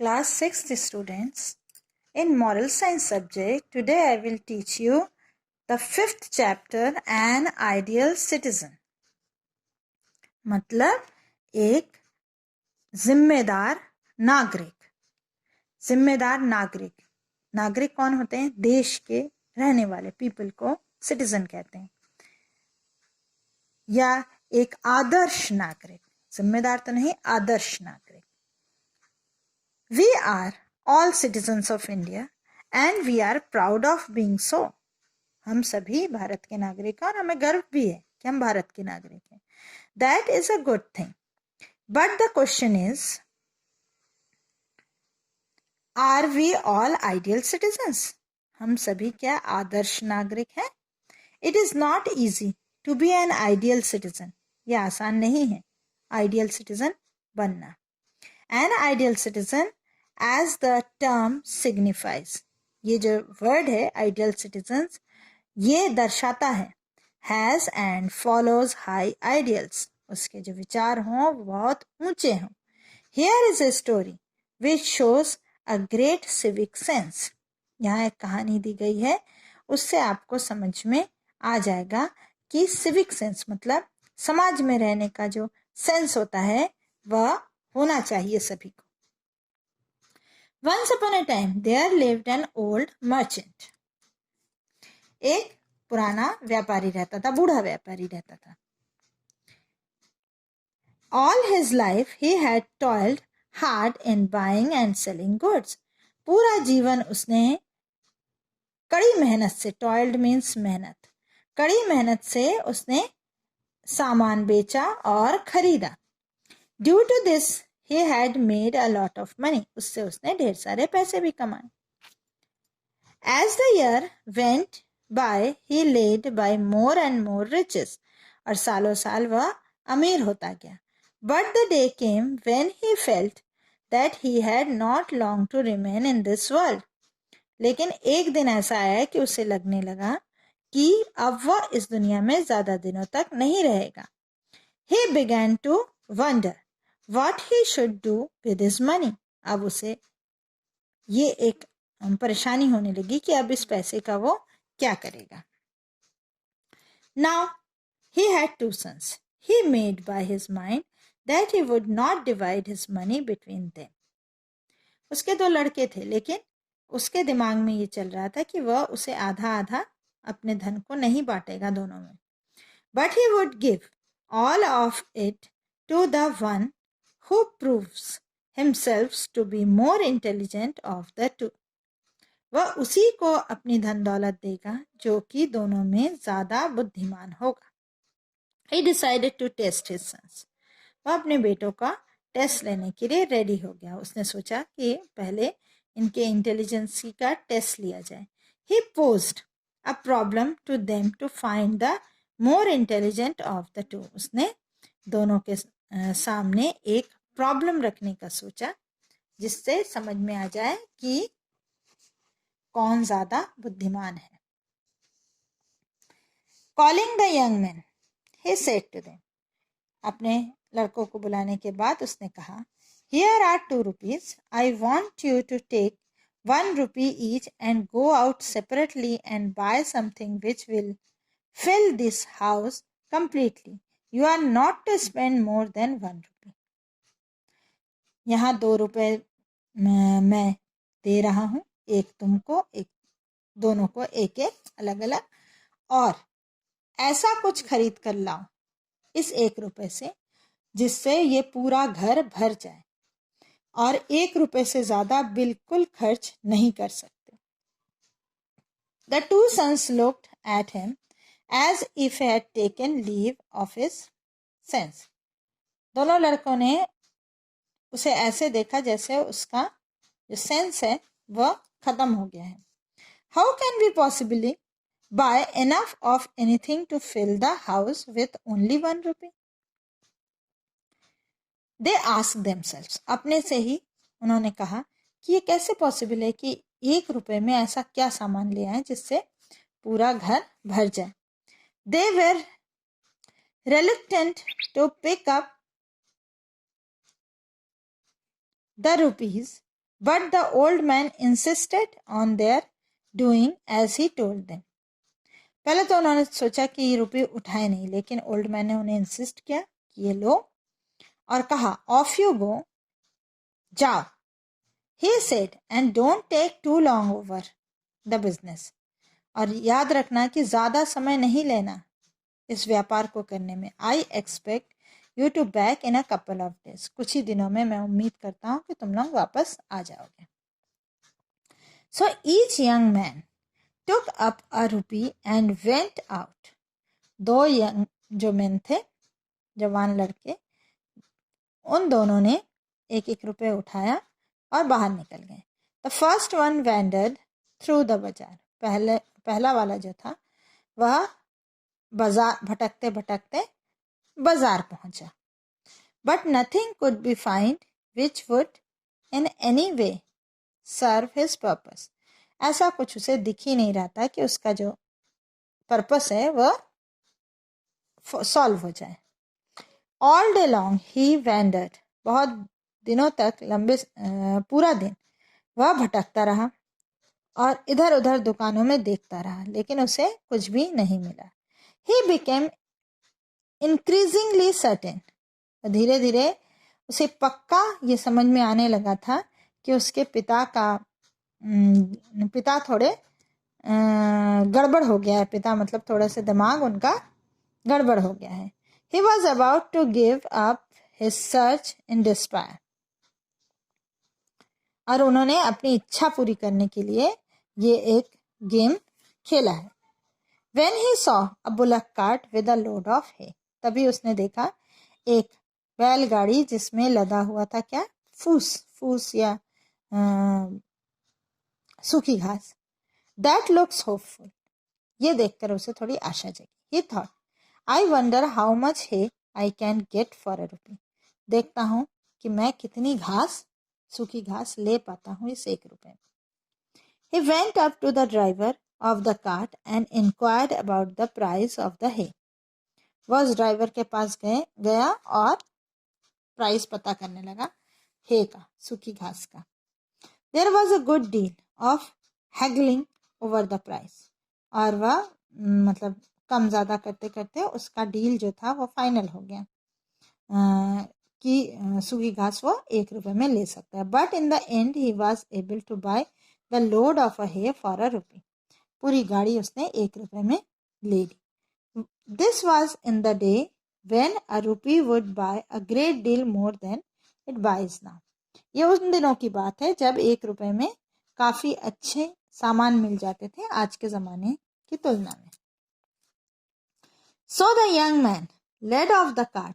Class 6th students, in moral science subject, today I will teach you the 5th chapter, An Ideal Citizen. मतलब एक जिम्मेदार नागरिक। जिम्मेदार नागरिक, नागरिक कौन होते हैं? देश के रहने वाले पीपल को सिटीजन कहते हैं। या एक आदर्श नागरिक, जिम्मेदार तो नहीं, आदर्श नागरिक। We are all citizens of India and we are proud of being so. हम सभी भारत के नागरिक हैं और हमें गर्व भी है कि हम भारत के नागरिक हैं। That is a good thing. But the question is, are we all ideal citizens? हम सभी क्या आदर्श नागरिक हैं? It is not easy to be an ideal citizen. यह आसान नहीं है ideal citizen बनना। An ideal citizen, as the term signifies, ये जो वर्ड है ideal citizens, ये दर्शाता है has and follows high ideals, उसके जो विचार हों वो बहुत ऊंचे हों। Here is a story which shows a great civic sense. यहाँ एक कहानी दी गई है, उससे आपको समझ में आ जाएगा कि सिविक सेंस मतलब समाज में रहने का जो सेंस होता है वह होना चाहिए सभी को। Once upon a time there lived an old merchant. एक पुराना व्यापारी रहता था, बूढ़ा व्यापारी रहता था। All his life he had toiled hard in buying and selling goods. पूरा जीवन उसने कड़ी मेहनत से, toiled means मेहनत, कड़ी मेहनत से उसने सामान बेचा और खरीदा। Due to this he had made a lot of money. उससे उसने ढेर सारे पैसे भी कमाए। As the year went by he laid by more and more riches. और सालों साल वह अमीर होता गया। But the day came when he felt that he had not long to remain in this world. लेकिन एक दिन ऐसा आया कि उसे लगने लगा कि अब वह इस दुनिया में ज्यादा दिनों तक नहीं रहेगा। He began to wonder what he should do with his money. अब उसे ये एक परेशानी होने लगी कि अब इस पैसे का वो क्या करेगा। Now he had two sons. He made by his mind that he would not divide his money between them. उसके दो लड़के थे, लेकिन उसके दिमाग में ये चल रहा था कि वह उसे आधा आधा अपने धन को नहीं बांटेगा दोनों में। But he would give all of it to the one who proves himself to be more intelligent of the two. वह उसी को अपनी धन दौलत देगा जो कि दोनों में ज्यादा बुद्धिमान होगा। He decided to test his sons. वह अपने बेटों का टेस्ट लेने के लिए रेडी हो गया। उसने सोचा कि पहले इनके इंटेलिजेंसी का टेस्ट लिया जाए। He posed a problem to them to find the more intelligent of the two. उसने दोनों के सामने एक प्रॉब्लम रखने का सोचा जिससे समझ में आ जाए कि कौन ज्यादा बुद्धिमान है। Calling the young men, he said to them. अपने लड़कों को बुलाने के बाद उसने कहा, Here are 2 rupees. I want you to take 1 rupee each and go out separately and buy something which will fill this house completely. You are not to spend more than 1 rupee. यहाँ 2 रुपए मैं दे रहा हूँ, एक तुमको, एक दोनों को एक एक अलग अलग, और ऐसा कुछ खरीद कर लाओ इस 1 रुपए से जिससे ये पूरा घर भर जाए, और 1 रुपए से ज्यादा बिल्कुल खर्च नहीं कर सकते। The 2 sons looked at him as if he had taken leave of his sense. दोनों लड़कों ने उसे ऐसे देखा जैसे उसका जो सेंस है वह खत्म हो गया है। How can we possibly buy enough of anything to fill the house with only 1 rupee? They asked themselves. अपने से ही उन्होंने कहा कि ये कैसे पॉसिबल है कि 1 रुपए में ऐसा क्या सामान ले आए जिससे पूरा घर भर जाए। They were reluctant to pick up the rupees But the old man insisted on their doing as he told them. पहले तो उन्होंने सोचा कि ये रुपये उठाए नहीं, लेकिन ओल्ड मैन ने उन्हें इंसिस्ट किया कि ये लो, और कहा ऑफ यू गो, जाओ. He said, and don't take too long over the business. और याद रखना कि ज़्यादा समय नहीं लेना इस व्यापार को करने में. I expect you to back in a couple of days. कुछ ही दिनों में मैं उम्मीद करता हूँ कि तुम लोग वापस आ जाओगे. So each young man took up a rupee and went out. दो यंग जो मेन थे, जवान लड़के, उन दोनों ने एक एक रुपये उठाया और बाहर निकल गए. The first one wandered through the बाजार. पहला वाला जो था वह बाजार भटकते भटकते बाजार पहुंचा. But nothing could be found which would in any way serve his purpose. ऐसा कुछ उसे दिख ही नहीं रहा था कि उसका जो पर्पस है वह सॉल्व हो जाए. ऑल डे लॉन्ग ही वैंडर्ड. बहुत दिनों तक, लंबे पूरा दिन वह भटकता रहा और इधर उधर दुकानों में देखता रहा, लेकिन उसे कुछ भी नहीं मिला. He became increasingly certain. धीरे धीरे उसे पक्का ये समझ में आने लगा था कि उसके पिता थोड़े गड़बड़ हो गया है. पिता मतलब थोड़ा सा दिमाग उनका गड़बड़ हो गया है. He was about to give up his search in despair. और उन्होंने अपनी इच्छा पूरी करने के लिए ये एक गेम खेला है. When he saw a bullock cart with a load of hay. तभी उसने देखा एक बैलगाड़ी जिसमें लदा हुआ था क्या, फूस या सूखी घास. That looks hopeful. ये देखकर उसे थोड़ी आशा जगी. He thought, I wonder how much hay I can get for a rupee. देखता हूँ कि मैं कितनी सूखी घास ले पाता हूँ इस 1 रुपए में. He went up to the driver of the cart and inquired about the price of the hay. वह उस ड्राइवर के पास गया और प्राइस पता करने लगा हे का, सूखी घास का. There was a good deal of haggling over the price. और वह मतलब कम ज़्यादा करते करते उसका डील जो था वो फाइनल हो गया कि सूखी घास वो 1 रुपए में ले सकता है. But in the end he was able to buy the load of a hay for a rupee. पूरी गाड़ी उसने 1 रुपए में ले ली. This was in the day when a rupee would buy a great deal more than it buys now. ये उन दिनों की बात है जब 1 रुपए में काफ़ी अच्छे सामान मिल जाते थे आज के ज़माने की तुलना में. So the young man led off the cart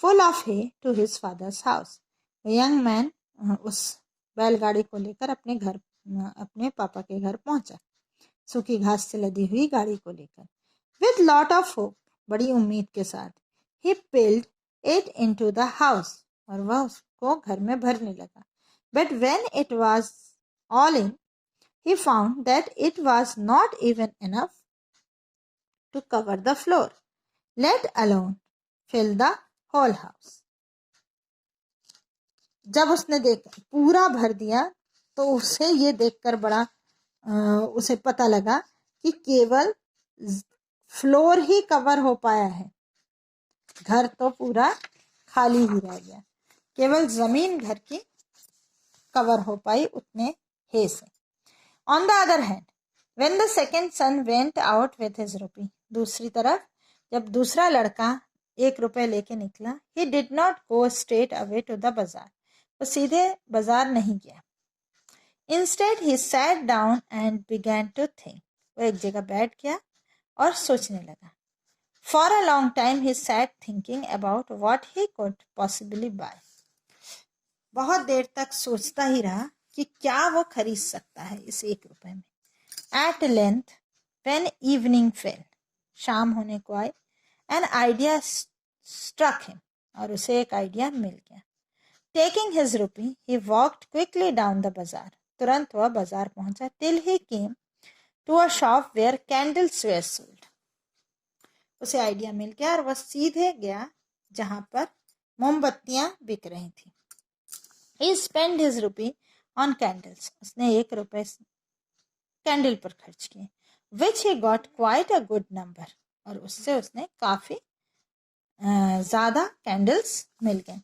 full of hay to his father's house. The young man उस बैलगाड़ी को लेकर अपने पापा के घर पहुंचा, सूखी घास से लदी हुई गाड़ी को लेकर. With lot of hope, बड़ी उम्मीद के साथ, he filled it into the house. और वह उसको घर में भरने लगा. But when it was all in, he found that it was not even enough to cover the floor, let alone fill the whole house. जब उसने पूरा भर दिया तो उसे ये देखकर बड़ा उसे पता लगा कि केवल फ्लोर ही कवर हो पाया है, घर तो पूरा खाली ही रह गया. केवल जमीन घर की कवर हो पाई उतने हे से. On the other hand, when the second son went out with his rupee, दूसरी तरफ जब दूसरा लड़का 1 रुपए लेके निकला, he did not go straight away to the bazaar. वो सीधे बाजार नहीं गया. Instead, he sat down and began to think. वो एक जगह बैठ गया और सोचने लगा. For a long time, he sat thinking about what he could possibly buy. बहुत देर तक सोचता ही रहा कि क्या वो खरीद सकता है इस 1 रुपए में. At length, when evening fell, शाम होने को आई, an idea struck him. और उसे एक आइडिया मिल गया. Taking his rupee, he walked quickly down the bazaar. तुरंत वह बाजार पहुंचा. Till he came to a shop where candles were sold. उसे आइडिया मिल गया और वह सीधे गया जहां पर मोमबत्तियां बिक रही थी. He spent his rupee on candles, उसने 1 रुपए कैंडल पर खर्च किए, which he got quite a good number, और उससे उसने काफी ज्यादा कैंडल्स मिल गए.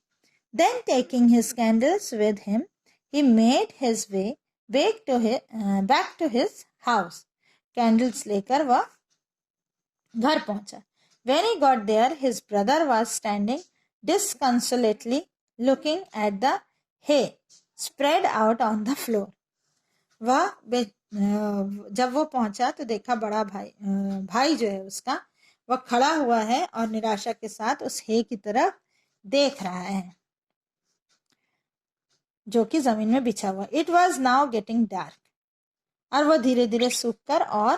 Then taking his candles with him he made his way back to his house. Candles लेकर वह घर पहुंचा. When he got there, his brother was standing disconsolately looking at the hay spread out on the floor. जब वो पहुंचा तो देखा बड़ा भाई जो है उसका, वह खड़ा हुआ है और निराशा के साथ उस हे की तरफ देख रहा है जो कि जमीन में बिछा हुआ. It was now getting dark, और वह धीरे धीरे सूखकर और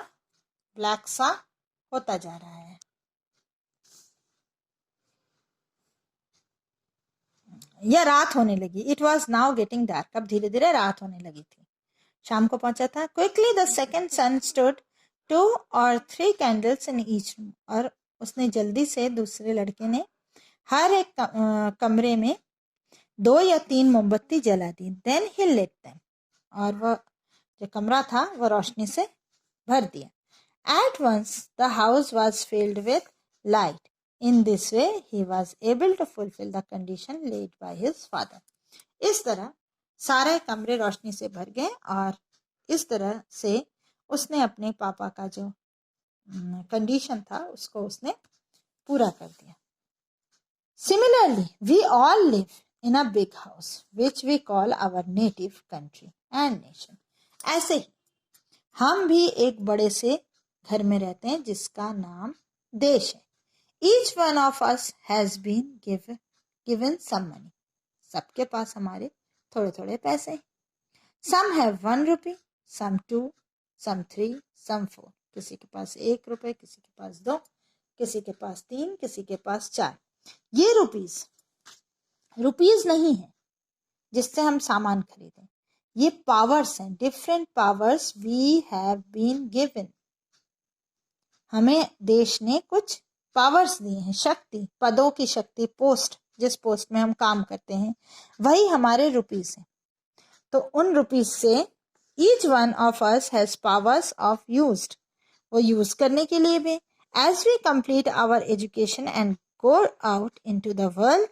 ब्लैक सा होता जा रहा है. या रात होने लगी. It was now getting dark, अब धीरे धीरे रात होने लगी थी, शाम को पहुंचा था. Quickly the second sun stood 2 or 3 candles in each room, और उसने जल्दी से, दूसरे लड़के ने हर एक कमरे में 2 या 3 मोमबत्ती जला दी. देन ही लिट देम, और वह जो कमरा था वह रोशनी से भर दिया. At once the house was filled with light. In this way, he was able to fulfill the condition laid by his father. इस तरह सारे कमरे रोशनी से भर गए, और इस तरह से उसने अपने पापा का जो कंडीशन था उसको उसने पूरा कर दिया. Similarly, we all live in a big house, which we call our native country and nation. ऐसे ही हम भी एक बड़े से घर में रहते हैं जिसका नाम देश है. Each one of us has been given some money. सबके पास हमारे थोड़े थोड़े पैसे हैं. Some have 1 rupee, some 2, some 3, some 4. किसी के पास 1 रुपए, किसी के पास 2, किसी के पास 3, किसी के पास 4. ये रुपीज नहीं है जिससे हम सामान खरीदें. ये पावर्स हैं, different powers we have been given. हमें देश ने कुछ पावर्स दिए हैं, शक्ति, पदों की शक्ति, पोस्ट, जिस पोस्ट में हम काम करते हैं वही हमारे रुपीज हैं. तो उन रुपीज से each one of us has powers of used, वो यूज करने के लिए भी. As we complete our education and go out into the world,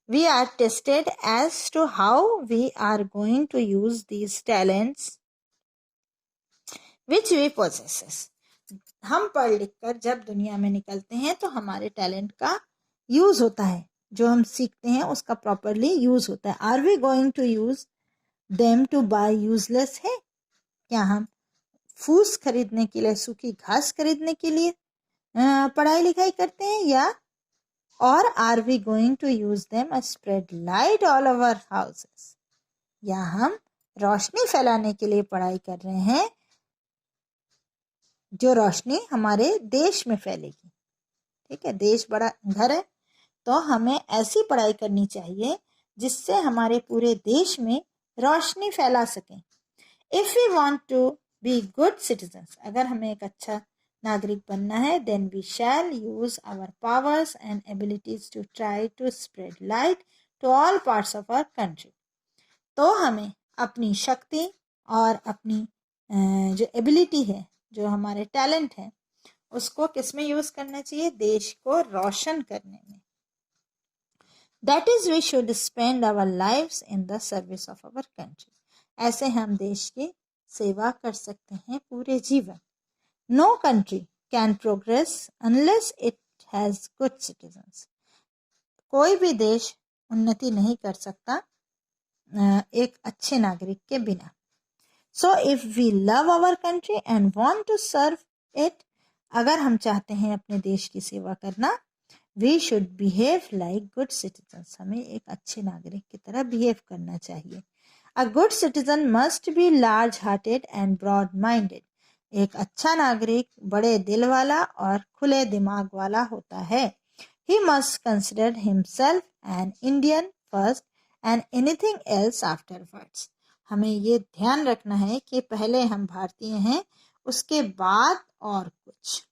we are tested as to how we are going to use these talents which we possesses. हम पढ़ लिख कर जब दुनिया में निकलते हैं तो हमारे टैलेंट का यूज होता है, जो हम सीखते हैं उसका प्रॉपरली यूज होता है. Are we going to use them to buy useless है? क्या हम फूस खरीदने के लिए, सूखी घास खरीदने के लिए पढ़ाई लिखाई करते हैं, या और are we going to use them spread light all over houses, या हम रोशनी फैलाने के लिए पढ़ाई कर रहे हैं जो रोशनी हमारे देश में फैलेगी. ठीक है, देश बड़ा घर है तो हमें ऐसी पढ़ाई करनी चाहिए जिससे हमारे पूरे देश में रोशनी फैला सकें. If we want to be good citizens, अगर हमें एक अच्छा नागरिक बनना है, then we shall use our powers and abilities to try to spread light to all parts of our country. तो हमें अपनी शक्ति और अपनी जो एबिलिटी है, जो हमारे टैलेंट है, उसको किस में यूज करना चाहिए? देश को रोशन करने में. That is we should spend our lives in the service of our country. ऐसे हम देश की सेवा कर सकते हैं पूरे जीवन. No country can progress unless it has good citizens. कोई भी देश उन्नति नहीं कर सकता एक अच्छे नागरिक के बिना. So if we love our country and want to serve it, अगर हम चाहते हैं अपने देश की सेवा करना, we should behave like good citizens. हमें एक अच्छे नागरिक की तरह behave करना चाहिए. A good citizen must be large-hearted and broad-minded. एक अच्छा नागरिक बड़े दिल वाला और खुले दिमाग वाला होता है. He must consider himself an Indian first and anything else afterwards. हमें ये ध्यान रखना है कि पहले हम भारतीय हैं, उसके बाद और कुछ.